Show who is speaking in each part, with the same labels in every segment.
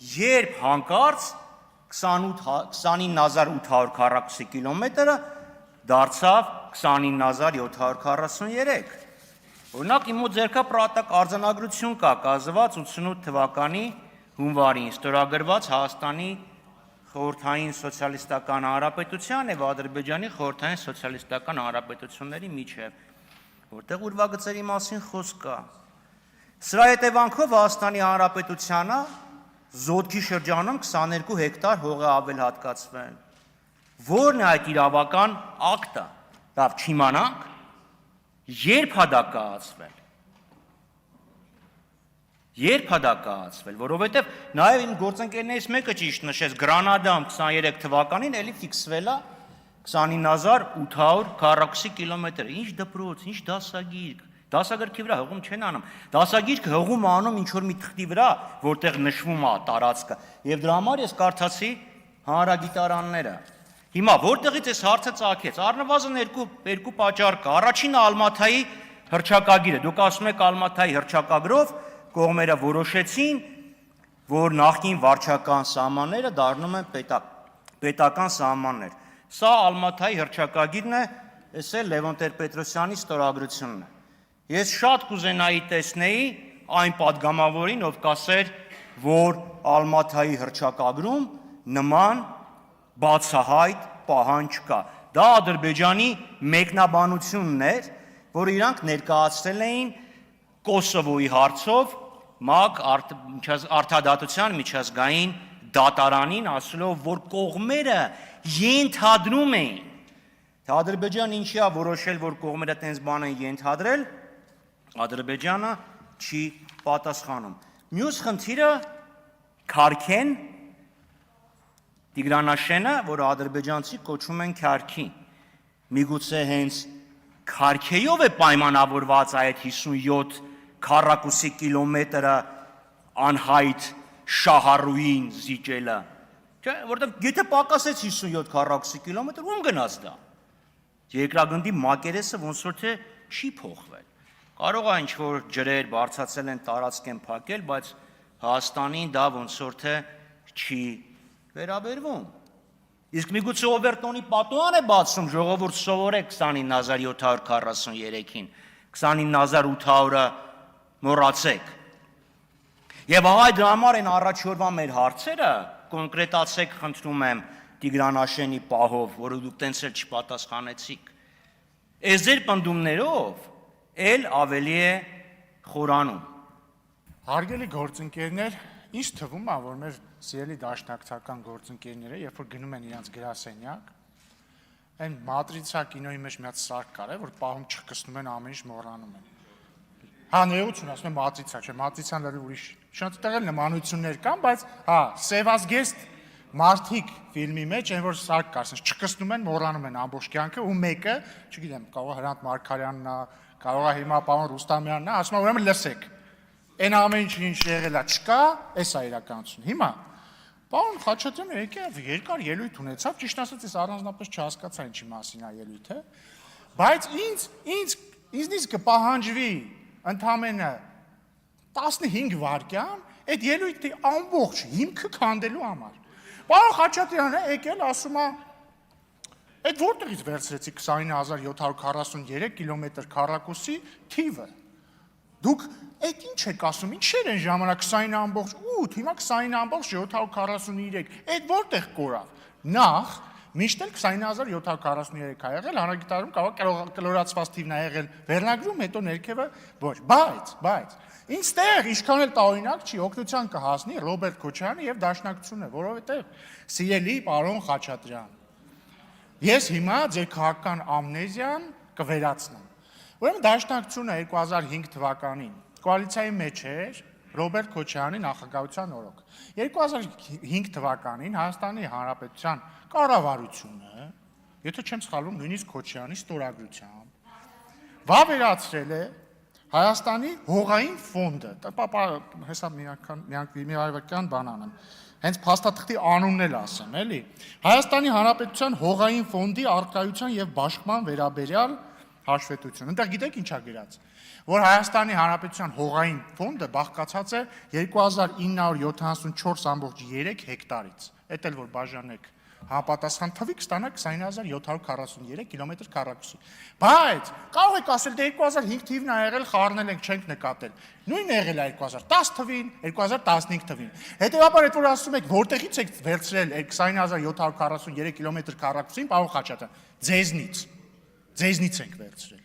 Speaker 1: երբ հանկարծ 29800 քառակուսի կիլոմետրը դարձավ 29743։ Օրինակ իմ մոտ ձեռքա պրատակ արձանագրություն կա կազմված 88 թվականի հունվարին ստորագրված Հայաստանի խորհրդային սոցիալիստական հանրապետության եւ Ադրբեջանի խորհրդային սոցիալիստական հանրապետությունների միջև, որտեղ ուրվագծերի մասին խոսք կա։ Սրա հետևանքով Հայաստանի հանրապետությանը Զոդքի շրջանում 22 հեկտար հող է ավելհատկացվել։ Որն է այդ իրավական ակտը։ Լավ չիմանանք, երբ է դա կայացվել։ Երբ է դա կայացվել, որովհետև նաև իմ գործընկերներից մեկը ճիշտ նշեց, Գրանադայում 23 թվականին էլի ֆիքսվել է 29800 քառակուսի կիլոմետր։ Ինչ դպրոց, ինչ դասագիրք։ Դասագրքի վրա հղում չեն անում։ Դասագիրքը հղում անում ինչ-որ մի թղթի վրա, որտեղ նշվում է տարածքը։ Եվ դրա համար ես կարդացի հանրագիտարանները։ Հիմա որտեղից էս հարցը ծագեց։ Առնվազն երկու պատճառ կա։ Առաջինը Ալմաթայի հռչակագիրը։ Դուք ասում եք Ալմաթայի հռչակագրով կողմերը որոշեցին, որ նախկին վարչական սահմանները դառնում են պետական սահմաններ։ Սա Ալմաթայի հռչակագիրն է, էս է Լևոն Տեր-Պետրոսյանի ստորագրությունն է։ Ես շատ կուզենայի տեսնեի այն պատգամավորին, ով կասեր, որ Ալմաթայի հռչակագրում նման բացահայտ պահանջ կա։ Դա Ադրբեջանի մեկնաբանությունն էր, որ իրանք ներկայացրել էին Կոսովոյի հարցով ՄԱԿ Արդարադատության միջազգային դատարանին, ասելով, որ կողմերը ենթադրում էին։ Թե Ադրբեջանը ինչի է որոշել, որ կողմերը տենց բան են ենթադրել, Ադրբեջանը չի պատասխանում։ Մյուս խնդիրը Քարքեն Տիգրանաշենը, որը ադրբեջանցի կոչում են Քարքի։ Միգուցե հենց Քարքեյով է պայմանավորված այդ 57 քառակուսի կիլոմետրը անհայտ շահառուին զիջելը։ Չէ, որտեղ եթե պակասեց 57 քառակուսի կիլոմետր, ում գնաց դա։ Երկրագնդի մակերեսը ոնց որ թե չի փոխվել։ Կարող է ինչ-որ ջրեր բարձրացել են, տարածք են փակել, բայց Հայաստանին դա ոնց որ թե չի վերաբերվում։ Իսկ միգուցե Օվերտոնի պատուհան է բացում, ժողովուրդ սովորեք 29743-ին, 29800-ը մոռացեք։ Եվ ահա դրա համար են առաջորդվա մեր հարցերը, կոնկրետացեք, խնդրում եմ, Տիգրանաշենի պահով, որը դուք տենց էլ չպատասխանեցիք։ Այս ձեր պնդումներով էլ ավելի է խորանում։
Speaker 2: Հարգելի գործընկերներ, ինձ թվում է, որ մեր սիրելի դաշնակցական գործընկերները, երբ որ գնում են իրենց գրասենյակ, այն մատրիցա կինոյի մեջ մի հատ սարք կար, որ պահում չկսնում են, ամեն ինչ մոռանում են։ Հա, ներողություն, ասում եմ մատրիցա, չէ, մատրիցան լրիվ ուրիշ։ Շատ տեղել նմանություններ կան, բայց հա, Սևազգեստ մարդիկ ֆիլմի մեջ այն որ սարք կար, չկսնում են, մոռանում են ամբողջ կյանքը, ու մեկը, չգիտեմ, կարող է Հրանտ Մարգարյանն է, կարող է հիմա պարոն Ռուստամյանն է, ասում է, ուրեմն լսեք։ Այն ամեն ինչ եղել է չկա, էս է իրականություն։ Հիմա պարոն Խաչատրյանը եկավ երկար ելույթ ունեցավ, ճիշտ ասած ես առանձնապես չհասկացա ինչի մասին է ելույթը, բայց ինձնից կպահանջվի ընդամենը 15 վայրկյան այդ ելույթի ամբողջ հիմքը քանդելու համար։ Պարոն Խաչատրյանը եկել ասում է այդ որտեղից վերցրեցի 29743 կիլոմետր քառակուսի թիվը։ Դուք այդ ինչ եք ասում, ինչեր են ժամանակ 20.8, հիմա 20.743, այդ որտեղ կորավ։ Նախ, միշտ էլ 20743 ա եղել, հանրագիտարանում կարող կլորացված թիվն է եղել վերնագրում, հետո ներքևը ոչ, բայց, ինձ ինչքան էլ տարօրինակ չի, օգնության կհասնի Ռոբերտ Քոչարյանը եւ դաշնակցությունը, որովհետեւ սիրելի պարոն Խաչատրյան, ես հիմա ձեր քաղաքական ամնեզիան կվերացնեմ։ Ուրեմն դաշնակցությունը 2005 թվականին կոալիցիայի մեջ էր Ռոբերտ Քոչարյանի նախագահության օրոք։ 2005 թվականին Հայաստանի Հանրապետության կառավարությունը, եթե չեմ սխալվում, նույնիսկ Քոչարյանի ստորագրությամբ, վավերացրել է Հայաստանի հողային ֆոնդը, հեսա մի այվական բան անեմ, հենց փաստաթղթի անունն էլ ասեմ, էլի, Հայաստանի Հանրապետության հողային ֆոնդի առկայության և բաշխման վերաբերյալ հաշվետվություն։ Այնտեղ գիտեք ինչ է գրած, որ Հայաստանի Հանրապետության հողային ֆոնդը բաղկացած է 2974.3 հեկտարից։ Էդ էլ որ բաժանեք համապատասխան թվի կստանա 20743 կիլոմետր քառակուսի։ Բայց կարող եք ասել դե 2005 թիվն ա եղել, խառնել ենք, չենք նկատել։ Նույնն եղել է 2010 թվին, 2015 թվին։ Հետևաբար այդ որ ասում եք որտեղից եք վերցրել այդ 20743 կիլոմետր քառակուսին, պարոն Խաչատրյան, ձեզնից ենք վերցրել։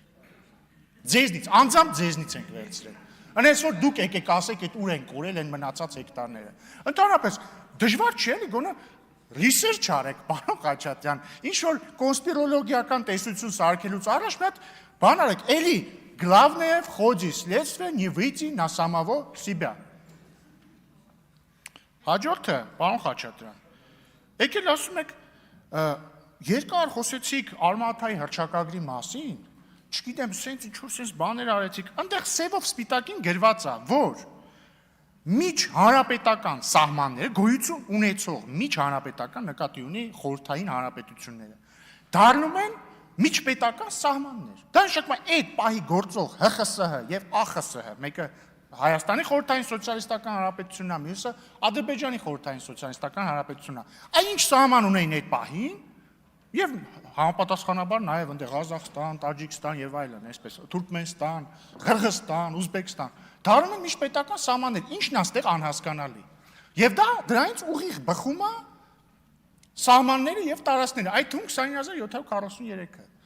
Speaker 2: Ձեզնից, անձամբ ձեզնից ենք վերցրել։ Անես որ դուք եկեք ասեք այդ ուր են կորել են մնացած հեկտարները։ Ընդհանրապես դժվար չի էլի գոնե research արեք, պարոն Խաչատրյան, ինչ որ կոնսպիրոլոգիական տեսություն սարքելուց առաջ մի հատ բան արեք, էլի главное в ходе следствия не выйти на самого себя։ Հաջորդը, պարոն Խաչատրյան, եկել ասում եք երկար խոսեցիք Արմաթայի հռչակագրի մասին, չգիտեմ, սենց ինչ-որ սենց բաներ արեցիք, այնտեղ սևով սպիտակին գրված է, որ միջհանրապետական սահմանները գոյություն ունեցող միջհանրապետական նկատի ունի խորհրդային հանրապետությունները դառնում են միջպետական սահմաններ։ Դա նշանակում է այդ պահի գործող ՀԽՍՀ եւ ԱԽՍՀ, մեկը Հայաստանի խորհրդային սոցիալիստական հանրապետությունն է, մյուսը Ադրբեջանի խորհրդային սոցիալիստական հանրապետությունն է։ Այն ինչ սահման ունեին այդ պահին եւ համապատասխանաբար նաեւ այնտեղ Ղազախստան, Տաջիկստան եւ այլն, այսպես Թուրքմենստան, Ղրղստան, Ուզբեկստան դառնում են միջպետական սահմաններ, ինչն է այստեղ անհասկանալի։ Եվ դա դրանից ուղիղ բխում է սահմանները եւ տարածքները, այդ թվում 29743-ը։